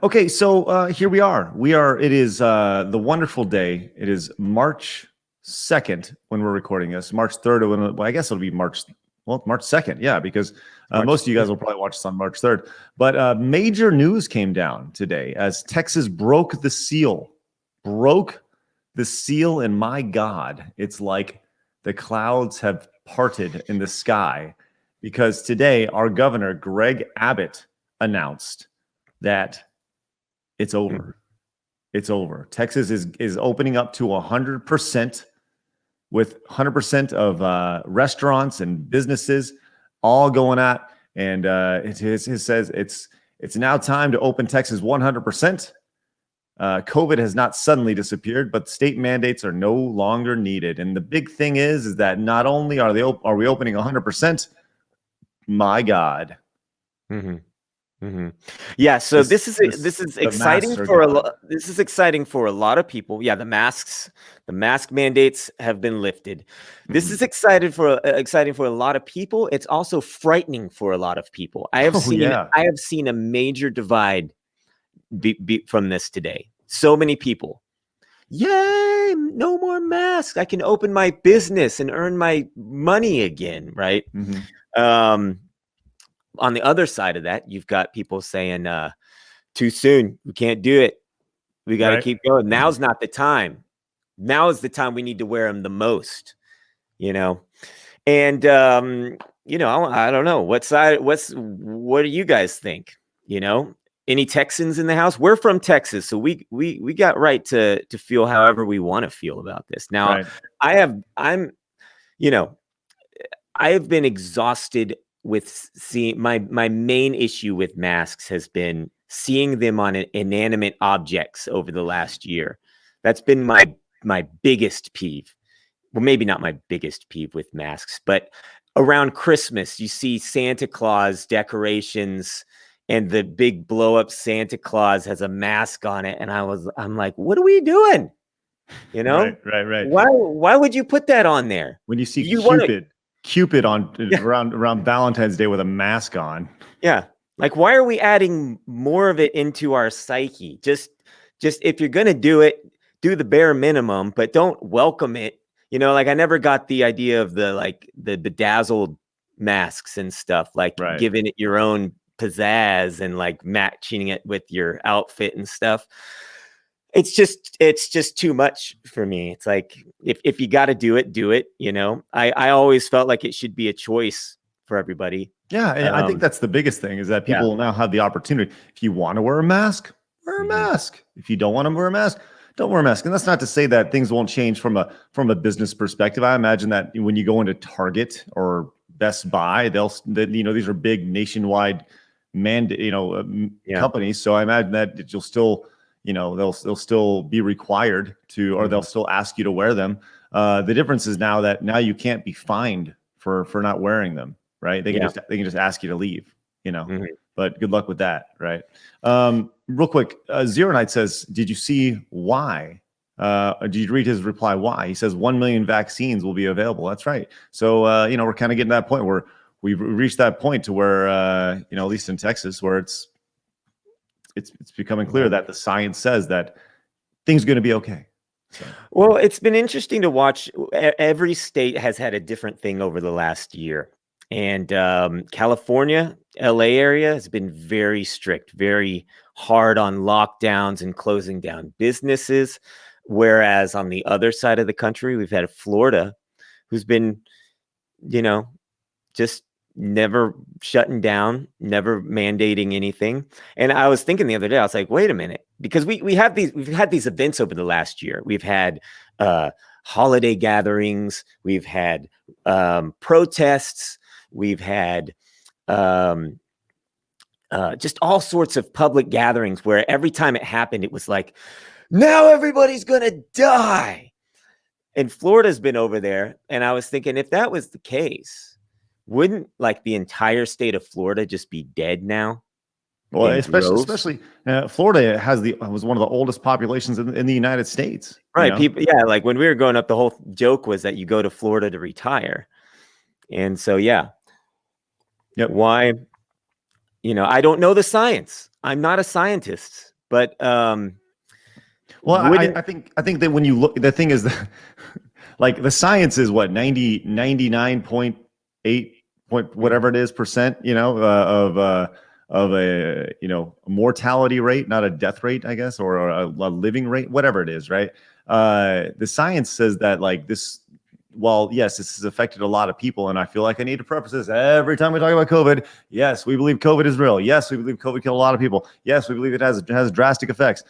Okay, so here we are. It is the wonderful day. It is March 2nd when we're recording this. March 3rd, well, I guess it'll be March 2nd. Yeah, because most of you guys will probably watch this on March 3rd. But major news came down today as Texas broke the seal. And my God, it's like the clouds have parted in the sky because today our governor, Greg Abbott, announced that it's over. It's over. Texas is opening up to 100% with 100% of restaurants and businesses all going at, and it says it's now time to open Texas 100%. COVID has not suddenly disappeared, but state mandates are no longer needed. And the big thing is that not only are we opening 100%, my God. Mm-hmm. Mm-hmm. Yeah, so this is exciting for a lot. This is exciting for a lot of people. Yeah, the mask mandates have been lifted. This is exciting for a lot of people. It's also frightening for a lot of people. I have seen a major divide from this today. So many people. Yay, no more masks. I can open my business and earn my money again, right? On the other side of that, you've got people saying, too soon. We can't do it. We got to keep going. Now's not the time. Now is the time we need to wear them the most, And, I don't know what do you guys think? Any Texans in the house? We're from Texas, so we got right to feel however we want to feel about this. Now, I have been exhausted with seeing my main issue with masks has been seeing them on inanimate objects over the last year. That's been my biggest peeve. Well, maybe not my biggest peeve with masks, but around Christmas, you see Santa Claus decorations and the big blow up Santa Claus has a mask on it. And I'm like, what are we doing? Right. Why would you put that on there? When you see Cupid on around Valentine's Day with a mask on. Yeah. Like, why are we adding more of it into our psyche? Just if you're going to do it, do the bare minimum, but don't welcome it. I never got the idea of the bedazzled masks and stuff, giving it your own pizzazz and matching it with your outfit and stuff. It's just too much for me. It's like, if you got to do it, do it. I always felt like it should be a choice for everybody. Yeah. And I think that's the biggest thing is that people now have the opportunity. If you want to wear a mask, wear a mask. If you don't want to wear a mask, don't wear a mask. And that's not to say that things won't change from a business perspective. I imagine that when you go into Target or Best Buy, these are big nationwide mandate, companies. So I imagine that you'll still, they'll still be required to, or they'll still ask you to wear them. The difference is now you can't be fined for not wearing them, right? They can just ask you to leave, but good luck with that, right? Real quick, Zero Night says, did you see why? Did you read his reply? Why? He says 1 million vaccines will be available. That's right. So, we're kind of getting to that point where we've reached that point to where, at least in Texas, where it's becoming clear that the science says that things are going to be okay. So. Well, it's been interesting to watch. Every state has had a different thing over the last year. And California, LA area has been very strict, very hard on lockdowns and closing down businesses. Whereas on the other side of the country, we've had Florida, who's been, just never shutting down, never mandating anything. And I was thinking the other day, I was like, wait a minute, because we've had these events over the last year. We've had holiday gatherings, we've had protests, we've had just all sorts of public gatherings where every time it happened, it was like, now everybody's gonna die. And Florida's been over there, and I was thinking, if that was the case, wouldn't the entire state of Florida just be dead now? Well, especially Florida was one of the oldest populations in the United States. Right. People, when we were growing up, the whole joke was that you go to Florida to retire. And so, why? I don't know the science. I'm not a scientist, but Well, wouldn't I think that when you look, the thing is that like the science is what 99.8 point whatever it is percent, of a mortality rate, not a death rate, I guess, or a living rate, whatever it is, right? The science says that like this. Well, yes, this has affected a lot of people, and I feel like I need to preface this every time we talk about COVID. Yes, we believe COVID is real. Yes, we believe COVID killed a lot of people. Yes, we believe it has drastic effects.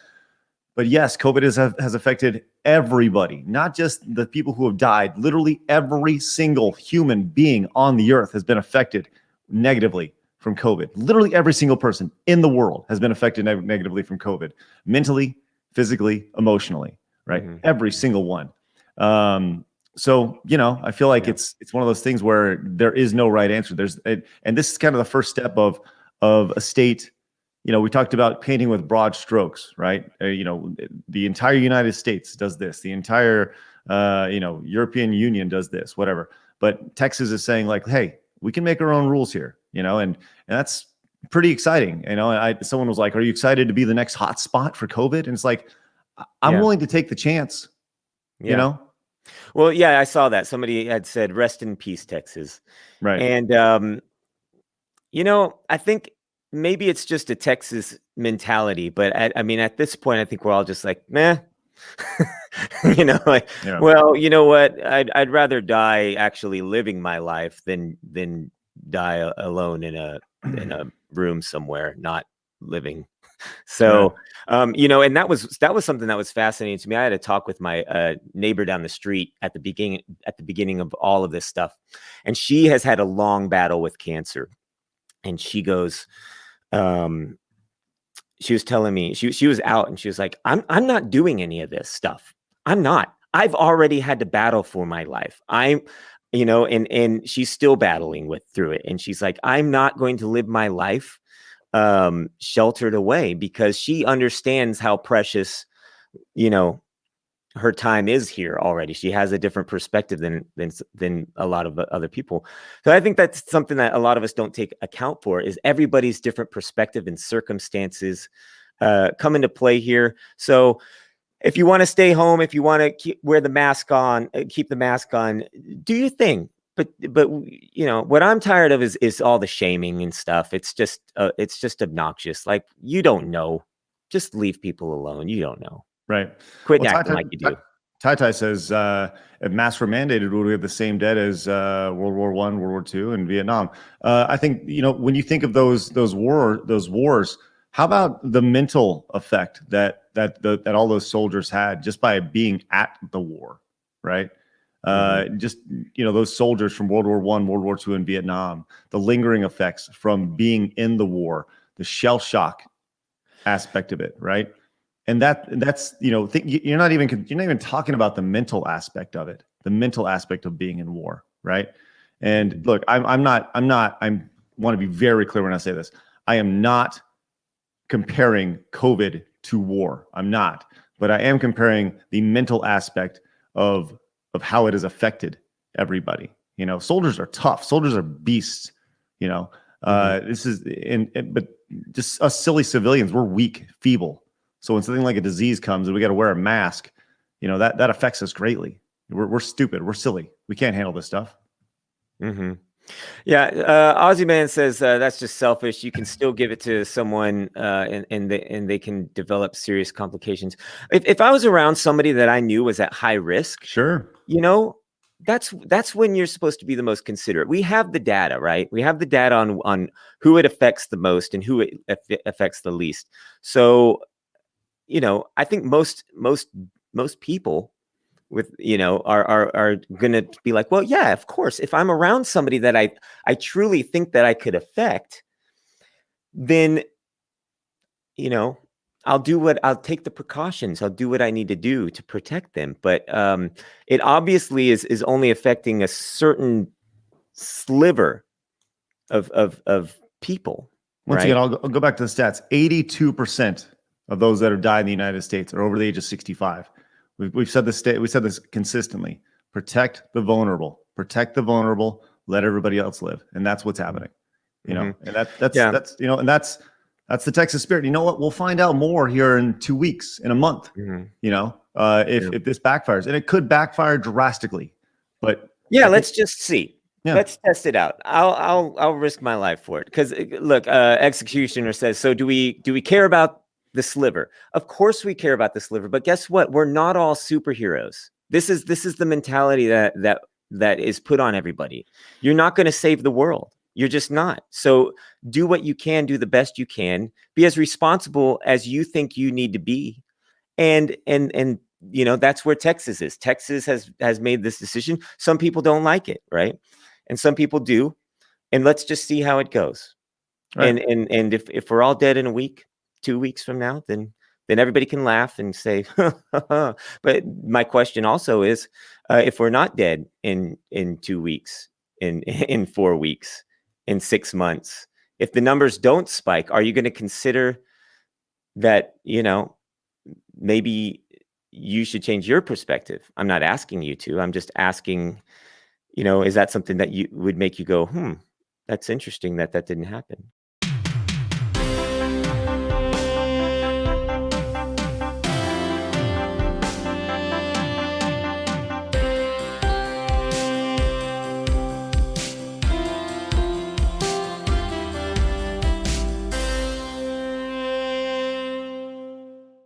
But yes, COVID has affected everybody, not just the people who have died. Literally every single human being on the earth has been affected negatively from COVID. Literally every single person in the world has been affected negatively from COVID, mentally, physically, emotionally, right? Every single one. So, I feel like it's one of those things where there is no right answer. And this is kind of the first step of a state. We talked about painting with broad strokes, right? The entire United States does this. The entire, European Union does this, whatever. But Texas is saying like, hey, we can make our own rules here, and that's pretty exciting. Someone was like, are you excited to be the next hot spot for COVID? And it's like, I'm willing to take the chance, Well, yeah, I saw that. Somebody had said, rest in peace, Texas. Right. And, I think maybe it's just a Texas mentality, but I mean, at this point, I think we're all just like, meh, well, you know what? I'd rather die actually living my life than die alone in a room somewhere, not living. So, and that was something that was fascinating to me. I had a talk with my neighbor down the street at the beginning of all of this stuff, and she has had a long battle with cancer. And she goes, she was telling me she was out, and she was like, I'm not doing any of this stuff. I'm not. I've already had to battle for my life. And she's still battling through it. And she's like, I'm not going to live my life sheltered away, because she understands how precious, her time is here already. She has a different perspective than a lot of other people. So I think that's something that a lot of us don't take account for, is everybody's different perspective and circumstances come into play here. So if you want to stay home, if you want to keep the mask on, do your thing. But what I'm tired of is all the shaming and stuff. It's just obnoxious. Like, you don't know. Just leave people alone. You don't know. Right. Quit acting like you do. Tai says, if masks were mandated, would we have the same debt as World War I, World War II, and Vietnam? I think, when you think of those wars, how about the mental effect that all those soldiers had just by being at the war, right? Just, those soldiers from World War I, World War II, and Vietnam, the lingering effects from being in the war, the shell shock aspect of it, right? And that's you're not even talking about the mental aspect of it, the mental aspect of being in war, right? And look, I want to be very clear when I say this. I am not comparing COVID to war. I'm not, but I am comparing the mental aspect of how it has affected everybody. Soldiers are tough. Soldiers are beasts. This is but just us silly civilians, we're weak, feeble. So when something like a disease comes and we got to wear a mask, that affects us greatly. We're stupid. We're silly. We can't handle this stuff. Mm-hmm. Yeah. Aussie Man says that's just selfish. You can still give it to someone and they can develop serious complications. If I was around somebody that I knew was at high risk, sure. That's when you're supposed to be the most considerate. We have the data, right? We have the data on who it affects the most and who it affects the least. So, I think most people with, are going to be like, well, yeah, of course, if I'm around somebody that I truly think that I could affect, then, I'll take the precautions. I'll do what I need to do to protect them. But it obviously is only affecting a certain sliver of people. Once right? again, I'll go back to the stats. 82% of those that have died in the United States are over the age of 65. We've said this. We said this consistently. Protect the vulnerable. Protect the vulnerable. Let everybody else live, and that's what's happening. And that's and That's the Texas spirit. You know what? We'll find out more here in 2 weeks, in a month. Mhm. You know, if this backfires, and it could backfire drastically, but Yeah, I think, let's just see. yeah, Let's test it out. I'll risk my life for it. Because look, executioner says, so do we care about the sliver? Of course we care about the sliver, but guess what? We're not all superheroes. This is the mentality that is put on everybody. You're not going to save the world. You're just not. So do what you can, do the best you can, be as responsible as you think you need to be. And that's where Texas is. Texas has made this decision. Some people don't like it, right? And some people do. And let's just see how it goes. right. And if we're all dead in a week, 2 weeks from now, then everybody can laugh and say, but my question also is, if we're not dead in 2 weeks, in 4 weeks, in 6 months, if the numbers don't spike, are you going to consider that, maybe you should change your perspective? I'm not asking you to. I'm just asking, is that something that you would make you go, that's interesting that didn't happen?